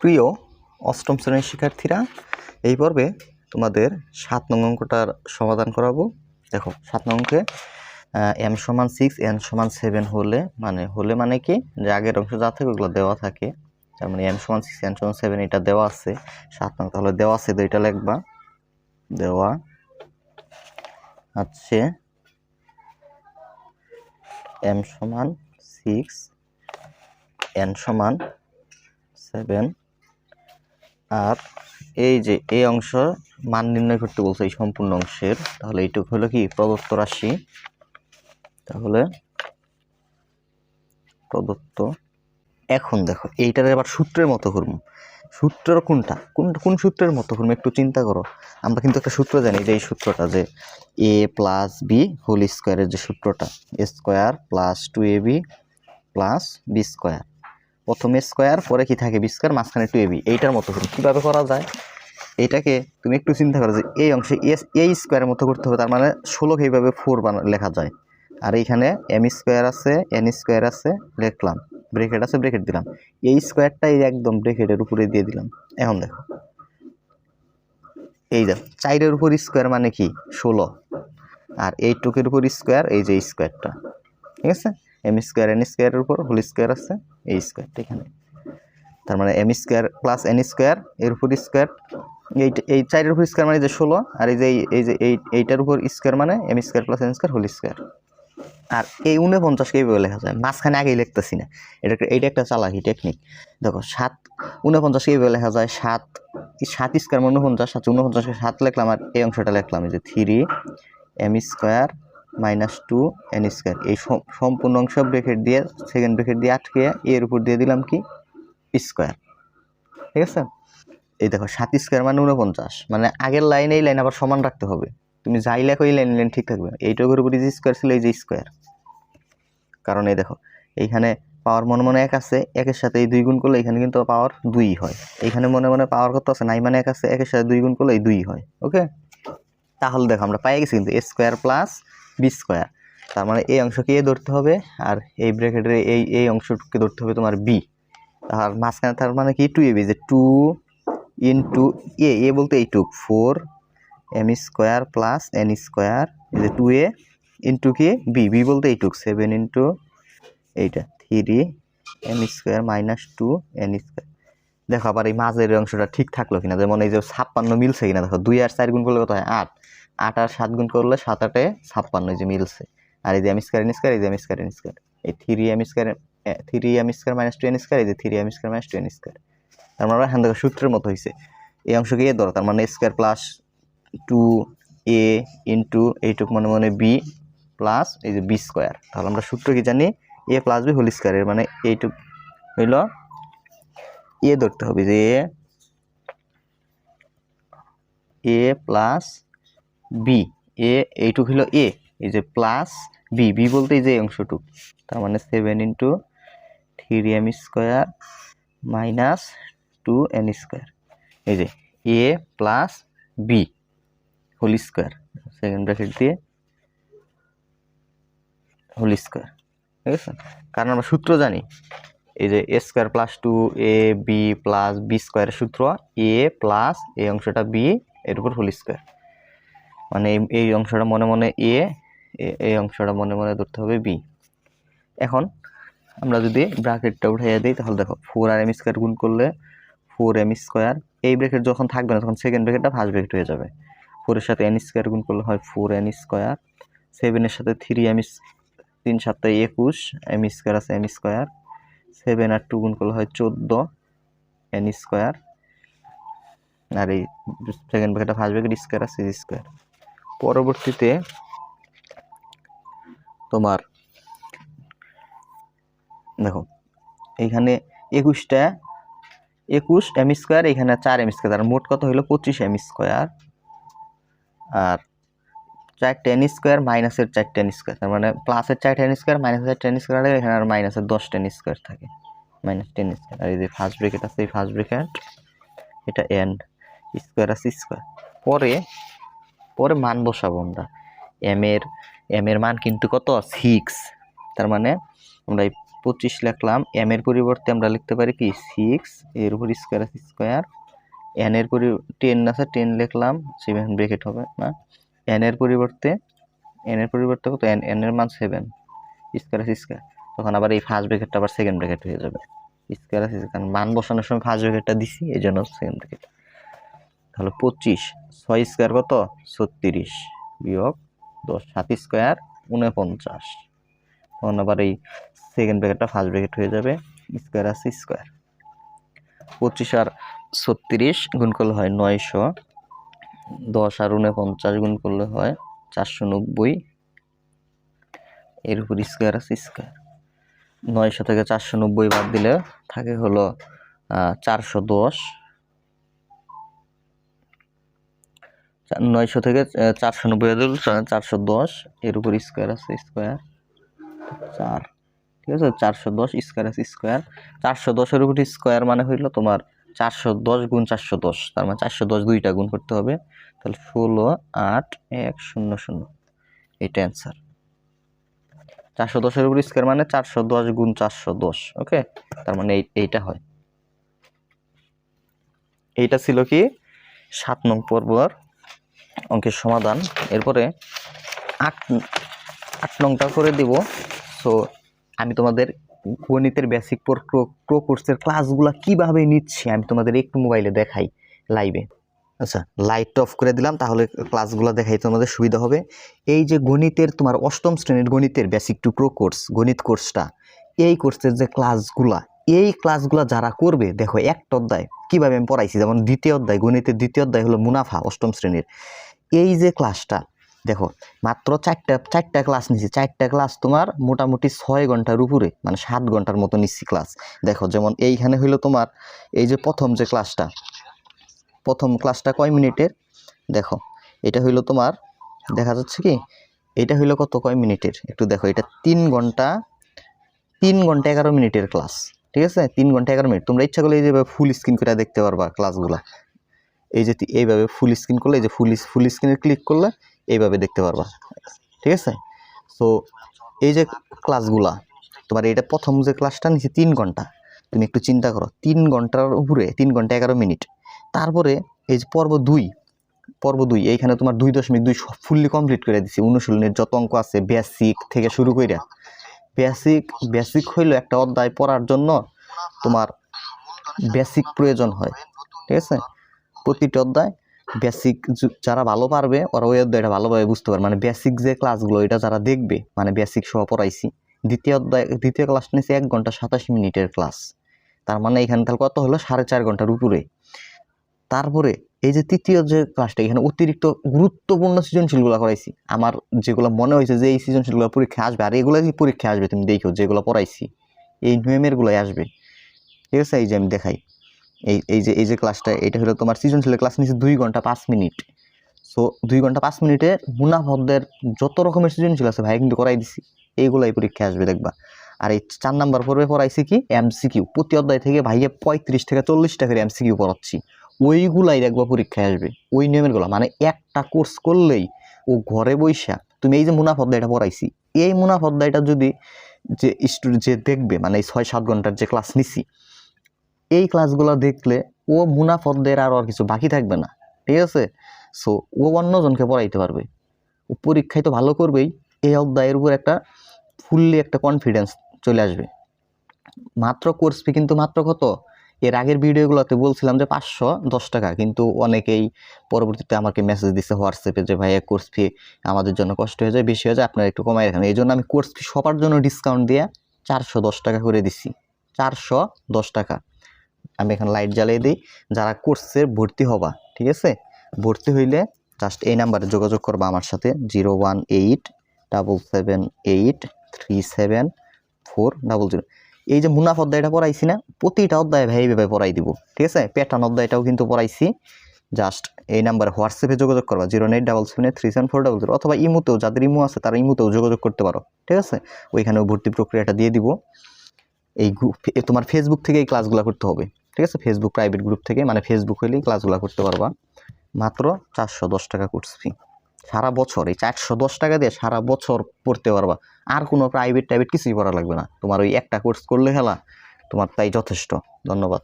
প্রিয় অষ্টম শ্রেণীর শিক্ষার্থীরা, এই পর্বে তোমাদের 7 নং অঙ্কটার সমাধান করাবো। দেখো 7 নং অঙ্কে m = 6 n = 7 হলে মানে কি, যে আগের অংশ যা থাকে ওগুলো দেওয়া থাকে। তার মানে m = 6 n = 7 এটা দেওয়া আছে 7 নং, তাহলে দেওয়া আছে তো এটা লিখবা। দেওয়া আছে m = 6 n = 7 আর এই যে এই অংশ মান নির্ণয় করতে বলছে এই সম্পূর্ণ অংশের, তাহলে এইটুকু হলো কি প্রদত্ত রাশি। তাহলে প্রদত্ত। এখন দেখো এইটার আবার সূত্রের মতো করব। সূত্র কোন সূত্রের মতো করব একটু চিন্তা করো। আমরা কিন্তু একটা সূত্র জানি, যে এই সূত্রটা, যে a + b হোল স্কয়ারের যে সূত্রটা, a² + 2ab + b²। প্রথমে স্কয়ার, পরে কি থাকে বি স্কয়ার, মাঝখানে 2ab। এইটার মতো করব। কিভাবে করা যায় এটাকে তুমি একটু চিন্তা করো, যে এই অংশে a স্কয়ারের মতো করতে হবে। তার মানে 16 এইভাবে 4 লেখা যায়। আর এইখানে m² আছে n² আছে, লিখলাম, ব্র্যাকেট আছে, ব্র্যাকেট দিলাম। এই স্কয়ারটাই একদম ব্র্যাকেটের উপরে দিয়ে দিলাম। এখন দেখো এই যে 4 এর উপর স্কয়ার মানে কি 16, আর এই টুকের উপর স্কয়ার, এই যে স্কয়ারটা, ঠিক আছে। m² n² এর উপর হোল স্কয়ার আছে, এই স্কয়ারটা এখানে। তার মানে m² + n² এর উপর স্কয়ার, এই 4 এর উপর স্কয়ার মানে যে 16, আর এইটার উপর স্কয়ার মানে m² + n² হোল স্কয়ার। আর এই 49 কে এইভাবে লেখা যায়, মাঝখানে আগেই লিখতেছি না, এইটা একটা চালাকি টেকনিক। দেখো 49 কে এইভাবে লেখা যায়, 7 স্কয়ার মানে 49, 49 কে 7 লিখলাম, আর এই অংশটা লিখলাম এই যে 3 m² - 2 n²। এই সম্পূর্ণ অংশ ব্র্যাকেট দিয়ে, সেকেন্ড ব্র্যাকেট দিয়ে আটকে এর উপর দিয়ে দিলাম কি স্কয়ার, ঠিক আছে। এই দেখো 7 স্কয়ার মানে 49, মানে আগের লাইন এই লাইন আবার সমান রাখতে হবে। তুমি যাই লেখো এই লাইন ঠিক থাকবে। এইটার উপর যে স্কয়ার ছিল, এই যে স্কয়ার, কারণ এই দেখো এইখানে পাওয়ার মনে মনে 1 আছে, 1-এর সাথে এই 2 গুণ করলে এখানে কিন্তু পাওয়ার 2 হয়। এইখানে মনে মনে পাওয়ার কত আছে, 9 মানে 1 আছে, 1-এর সাথে 2 গুণ করলে এই 2 হয়। ওকে, তাহলে দেখো আমরা পেয়ে গেছি কিন্তু a² + b²। তার মানে এই অংশকে a ধরতে হবে, আর এই ব্র্যাকেটের এই অংশটুকুকে ধরতে হবে তোমার b। আর মাঝখানে তার মানে কি 2ab, যে 2 * a বলতে এইটুক 4 m² + n², এই যে 2a ইন্টু কি b বলতে এইটুক 7 ইন্টু এইটা 3 m² - 2 n²। দেখো আবার এই মাঝের অংশটা ঠিক থাকলো কিনা, যেমন এই যে 56 মিলছে কিনা। দেখো 2 আর 4 গুণ করলে কত হয় 8, 8 আর 7 গুণ করলে 7 8 56, এই যে মিলছে। আর এই যে m² n², এই যে m² n², এই 3m² - 2 n², এই যে 3m² - 2 n²। তার মানে এখান থেকে সূত্রের মতো হয়েছে। এই অংশকে a ধরো, তার মানে a² + 2a ইন্টু এইটুক মনে মনে b প্লাস এই যে b²। তাহলে আমরা সূত্র কি জানি, a + b হোল স্কয়ার। এর মানে এইটুক হইল a ধরতে হবে, যে a + b, এইটুক হইল a, এই যে প্লাস b বলতে এই যে অংশটুক। তার মানে 7 ইন্টু 3m² - 2 n², এই যে a + b whole square, second bracket দিয়ে হোল স্কয়ার, ঠিক আছে। কারণ আমরা সূত্র জানি, এই যে a² + 2ab + b² সূত্র a প্লাস এই অংশটা b এর উপর হোল স্কয়ার। মানে এই অংশটা মনে মনে a, এই অংশটা মনে মনে ধরতে হবে b। এখন আমরা যদি ব্র্যাকেটটা উঠাইয়া দিই, তাহলে দেখো 4 আর m² গুণ করলে 4m², এই ব্র্যাকেট যখন থাকবে না তখন সেকেন্ড ব্র্যাকেটটা ফার্স্ট ব্র্যাকেট হয়ে যাবে। 4 এর সাথে n² গুণ করলে হয় 4n², 7 এর সাথে 3m, 3 × 7 = 21, m² আছে m², 7 আর 2 গুণ করলে হয় 14 n², আর এই সেকেন্ড ব্র্যাকেটটা ফার্স্ট ব্র্যাকেট স্কয়ার আছে স্কয়ার। পরবর্তীতে তোমার দেখো এইখানে 21 m², এখানে 4m², তার মোট কত হলো 25m², আর 4টে n² মাইনাসের 4টে n², তার মানে প্লাসের 4টে n² মাইনাসের 4টে n², এখানে আর মাইনাসের 10টে n² থাকে, -10 স্কয়ার। আর এই যে ফার্স্ট ব্র্যাকেট আছে, এই ফার্স্ট ব্র্যাকেট এটা n স্কয়ার আছে স্কয়ার। পরে মান বসাবো আমরা। m এর মান কিন্তু কত 6, তার মানে আমরা এই 25 লিখলাম, m এর পরিবর্তে আমরা লিখতে পারি কি 6 এর উপর স্কয়ার আছে স্কয়ার, n এর পরিবর্তে 10 আছে 10 লিখলাম, 7 ব্র্যাকেট হবে না, n এর পরিবর্তে কত, n এর মান 7 স্কয়ার আছে স্কয়ার, তখন আবার এই ফার্স্ট ব্র্যাকেটটা আবার সেকেন্ড ব্র্যাকেট হয়ে যাবে, স্কয়ার আছে কারণ মান বসানোর সময় ফার্স্ট ব্র্যাকেটটা দিছি এইজন্য সেকেন্ড ব্র্যাকেট। তাহলে 25 6 স্কয়ার কত 36 বিয়োগ 10 7 স্কয়ার 49, তখন আবার এই সেকেন্ড ব্র্যাকেটটা ফার্স্ট ব্র্যাকেট হয়ে যাবে, স্কয়ার আছে স্কয়ার। 25 আর 36 গুণ করলে হয় 900, 10 আর 49 গুণ করলে হয় 490, এর উপর স্কয়ার আছে স্কয়ার। 900 থেকে 490 বাদ দিলে থাকে হলো 410, 900 থেকে 490 বাদ দিলে 410, এর উপর স্কয়ার আছে স্কয়ার 4, ঠিক আছে 410 স্কয়ার আছে স্কয়ার। 410 এর উপর স্কয়ার মানে হইলো তোমার 410 গুণ 410, তার মানে 410 দুইটা গুণ করতে হবে, তাহলে 16 8 1 0 0, এটা অ্যান্সার। 410 এর উপর স্কয়ার মানে 410 গুণ 410, ওকে, তার মানে এইটা হয়। এইটা ছিল কি 7 নং পর্বের অঙ্কের সমাধান। এরপরে 8 নংটা করে দিব। সো আমি তোমাদের গণিতের বেসিক প্রো কোর্সের ক্লাসগুলো কিভাবে নিচ্ছি আমি তোমাদের একটু মোবাইলে দেখাই লাইভে। আচ্ছা, লাইট অফ করে দিলাম, তাহলে ক্লাসগুলো দেখাই তোমাদের সুবিধা হবে। এই যে গণিতের তোমার 8ম শ্রেণীর গণিতের বেসিক টু প্রো কোর্স, গণিত কোর্সটা, এই কোর্সের যে ক্লাসগুলা যারা করবে, দেখো একটা অধ্যায় কীভাবে আমি পড়াইছি, যেমন দ্বিতীয় অধ্যায়, গণিতের দ্বিতীয় অধ্যায় হলো মুনাফা 8ম শ্রেণীর। এই যে ক্লাসটা দেখো মাত্র চারটা ক্লাস নিচ্ছি, 4টা ক্লাস তোমার মোটামুটি 6 ঘন্টার উপরে, মানে 7 ঘন্টার মতো নিচ্ছি ক্লাস। দেখো যেমন এইখানে হইলো তোমার এই যে প্রথম ক্লাসটা কয় মিনিটের, দেখো এটা হইলো তোমার, দেখা যাচ্ছে কি এটা হইলো কয় মিনিটের, একটু দেখো, এটা 3 ঘন্টা 11 মিনিটের ক্লাস, ঠিক আছে 3 ঘন্টা 11 মিনিট। তোমরা ইচ্ছা করলে এই যে ফুল স্ক্রিন করে দেখতে পারবা ক্লাসগুলা, এই যে এইভাবে ফুল স্ক্রিন করলে, এই যে ফুল স্ক্রিনে ক্লিক করলে এইভাবে দেখতে পারবা, ঠিক আছে। সো এই যে ক্লাসগুলা তোমার, এটা প্রথম যে ক্লাসটা নিচে 3 ঘন্টা, তুমি একটু চিন্তা করো 3 ঘন্টার উপরে, 3 ঘন্টা 11 মিনিট। তারপরে এই যে পর্ব 2 এইখানে তোমার 2.2 ফুললি কমপ্লিট করে দিছি, অনুশীলনের যত অঙ্ক আছে বেসিক থেকে শুরু করে, বেসিক হইলো একটা অধ্যায় পড়ার জন্য তোমার বেসিক প্রয়োজন হয়, ঠিক আছে। প্রতিটা অধ্যায় বেসিক যারা ভালো পারবে ওরা ওই অধ্যায়টা ভালোভাবে বুঝতে পারবে, মানে বেসিক যে ক্লাসগুলো এটা যারা দেখবে, মানে বেসিক সহ পড়াইছি। দ্বিতীয় ক্লাস নিয়েছি 1 ঘন্টা 27 মিনিটের ক্লাস, তার মানে এখানে তাহলে কত হলো 4.5 ঘন্টার উপরে। তারপরে এই যে তৃতীয় যে ক্লাসটা, এখানে অতিরিক্ত গুরুত্বপূর্ণ সৃজনশীলগুলো করাইছি, আমার যেগুলো মনে হয়েছে যে এই সৃজনশীলগুলো পরীক্ষা আসবে, আর এগুলো যে পরীক্ষা আসবে তুমি দেখো যেগুলো পড়াইছি এই নিয়মেরগুলোই আসবে, ঠিক আছে। এই যে আমি দেখাই, এই যে ক্লাসটা, এটা হলো তোমার সৃজনশীলের ক্লাস নিচ্ছে 2 ঘন্টা 5 মিনিট। সো 2 ঘন্টা 5 মিনিটে মুনাফদের যত রকমের সৃজনশীল আছে ভাই কিন্তু করাই দিছি, এইগুলাই পরীক্ষা আসবে দেখবা। আর এই 4 নাম্বার পর্বে পড়াইছি কি এমসিকিউ, প্রতি অধ্যায় থেকে ভাইয়া 35 থেকে 40টা করে এমসিকিউ পড়াচ্ছি, ওইগুলাই দেখবা পরীক্ষায় আসবে, ওই নিয়মেরগুলো। মানে একটা কোর্স করলেই ও ঘরে বইসা তুমি এই যে মুনাফ অধ্যায়টা পড়াইছি, এই মুনাফ অধ্যায়টা যদি যে দেখবে, মানে এই 6-7 ঘন্টার যে ক্লাস নিছি, এই ক্লাসগুলো দেখলে ও মুনাফ অধ্যায়ের আর কিছু বাকি থাকবে না, ঠিক আছে। সো ও অন্যজনকে পড়াইতে পারবে, ও পরীক্ষায় তো ভালো করবেই, এই অধ্যায়ের উপর একটা ফুললি একটা কনফিডেন্স চলে আসবে। মাত্র কোর্স ফি কিন্তু মাত্র কত, এর আগের ভিডিওগুলোতে বলছিলাম যে 510 টাকা, কিন্তু অনেকেই পরবর্তীতে আমাকে মেসেজ দিচ্ছে হোয়াটসঅ্যাপে যে ভাই কোর্স ফি আমাদের জন্য কষ্ট হয়ে যায়, বেশি হয়ে যায়, আপনারা একটু কমাই রাখেন। এই জন্য আমি কোর্স ফি সবার জন্য ডিসকাউন্ট দিয়ে 410 টাকা করে দিচ্ছি, 410 টাকা। আমি এখন লাইট জ্বালিয়ে দিই, যারা কোর্সে ভর্তি হবা, ঠিক আছে, ভর্তি হইলে জাস্ট এই নাম্বারে যোগাযোগ করবা আমার সাথে, 01877374740। এই যে মুনাফ অধ্যায়টা পড়াইছি না, প্রতিটা অধ্যায় ভাই এইভাবে পড়াই দিব, ঠিক আছে। প্যাটার্ন অধ্যায়টাও কিন্তু পড়াইছি। জাস্ট এই নাম্বারে হোয়াটসঅ্যাপে যোগাযোগ করবা, 087737400, অথবা ইমুতেও, যাদের ইমু আছে তারা ইমুতেও যোগাযোগ করতে পারো, ঠিক আছে। ওইখানেও ভর্তি প্রক্রিয়াটা দিয়ে দিব। এই গ্রুপ তোমার ফেসবুক থেকে এই ক্লাসগুলো করতে হবে, ঠিক আছে, ফেসবুক প্রাইভেট গ্রুপ থেকে, মানে ফেসবুক হইলেই ক্লাসগুলো করতে পারবা। মাত্র 410 টাকা কোর্স ফি, সারা বছর এই 410 টাকা দিয়ে সারা বছর পড়তে পারবা। আর কোনো প্রাইভেট কিছুই পড়া লাগবে না, তোমার ওই একটা কোর্স করলে খেলা তোমার তাই যথেষ্ট। ধন্যবাদ।